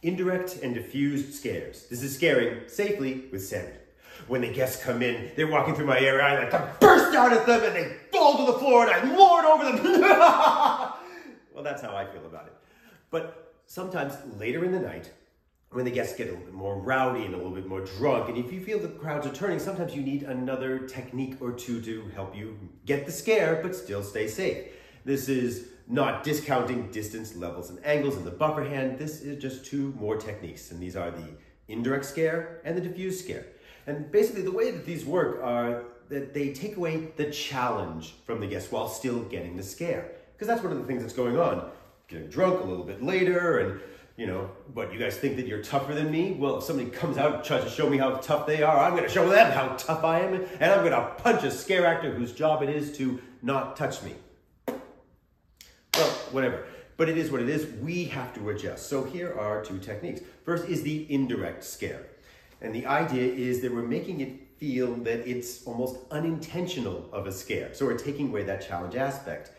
Indirect and diffused scares. This is Scaring Safely with Sammy. When the guests come in, they're walking through my area, I like to burst out at them and they fall to the floor and I lord over them. Well, that's how I feel about it. But sometimes later in the night, when the guests get a little bit more rowdy and a little bit more drunk, and if you feel the crowds are turning, sometimes you need another technique or two to help you get the scare, but still stay safe. This is not discounting distance, levels, and angles in the buffer hand. This is just two more techniques, and these are the indirect scare and the diffused scare. And basically the way that these work are that they take away the challenge from the guests while still getting the scare. Because that's one of the things that's going on. Getting drunk a little bit later and, you know, what, you guys think that you're tougher than me? Well, if somebody comes out and tries to show me how tough they are, I'm going to show them how tough I am, and I'm going to punch a scare actor whose job it is to not touch me. Well, whatever. But it is what it is. We have to adjust. So here are two techniques. First is the indirect scare. And the idea is that we're making it feel that it's almost unintentional of a scare. So we're taking away that challenge aspect.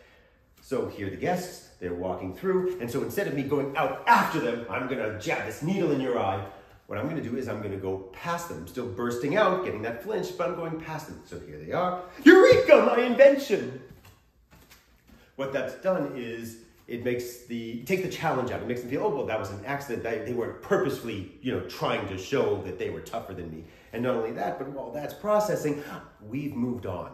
So here are the guests, they're walking through, and so instead of me going out after them, I'm gonna jab this needle in your eye. What I'm gonna do is I'm gonna go past them, still bursting out, getting that flinch, but I'm going past them. So here they are. Eureka, my invention! What that's done is it makes take the challenge out. It makes them feel, oh, well, that was an accident. They weren't purposefully, trying to show that they were tougher than me. And not only that, but while that's processing, we've moved on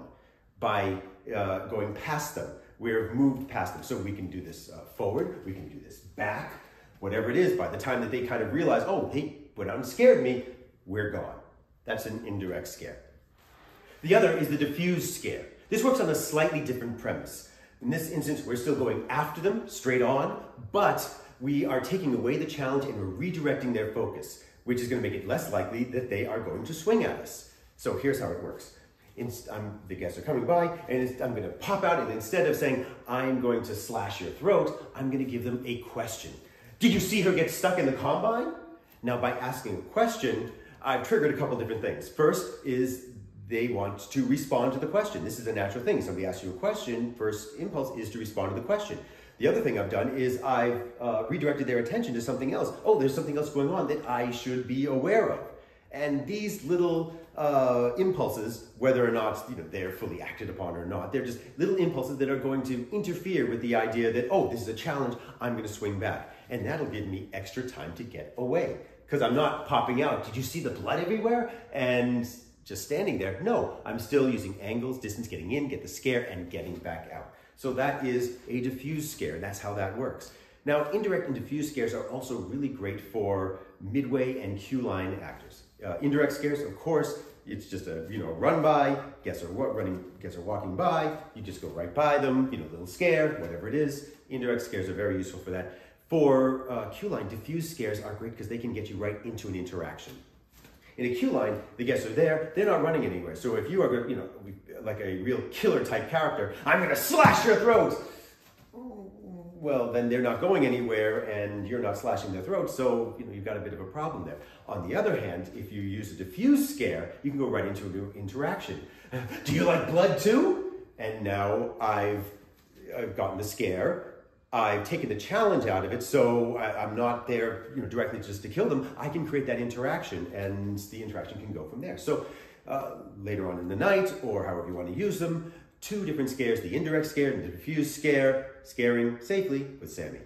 by going past them. We've moved past them. So we can do this forward, we can do this back, whatever it is. By the time that they kind of realize, oh, they went out and scared me, we're gone. That's an indirect scare. The other is the diffused scare. This works on a slightly different premise. In this instance, we're still going after them straight on, but we are taking away the challenge and we're redirecting their focus, which is going to make it less likely that they are going to swing at us. So here's how it works. The guests are coming by, and I'm going to pop out, and instead of saying, I'm going to slash your throat, I'm going to give them a question. Did you see her get stuck in the combine? Now, by asking a question, I've triggered a couple different things. First is they want to respond to the question. This is a natural thing. Somebody asks you a question, first impulse is to respond to the question. The other thing I've done is I've redirected their attention to something else. Oh, there's something else going on that I should be aware of. And these little impulses, whether or not they're fully acted upon or not, they're just little impulses that are going to interfere with the idea that, oh, this is a challenge, I'm going to swing back. And that'll give me extra time to get away. Because I'm not popping out, did you see the blood everywhere? And just standing there. No, I'm still using angles, distance, getting in, get the scare, and getting back out. So that is a diffused scare. That's how that works. Now, indirect and diffused scares are also really great for midway and queue line actors. Indirect scares, of course, it's just a run by. Guests are walking by. You just go right by them. Little scare, whatever it is. Indirect scares are very useful for that. For queue line, diffused scares are great because they can get you right into an interaction. In a queue line, the guests are there, they're not running anywhere. So if you are, like a real killer type character, I'm gonna slash your throat. Well, then they're not going anywhere and you're not slashing their throat, so you've got a bit of a problem there. On the other hand, if you use a diffused scare, you can go right into an interaction. Do you like blood too? And now I've gotten the scare. I've taken the challenge out of it, so I'm not there directly just to kill them. I can create that interaction, and the interaction can go from there. So later on in the night, or however you want to use them, two different scares, the indirect scare and the diffused scare, Scaring Safely with Sammy.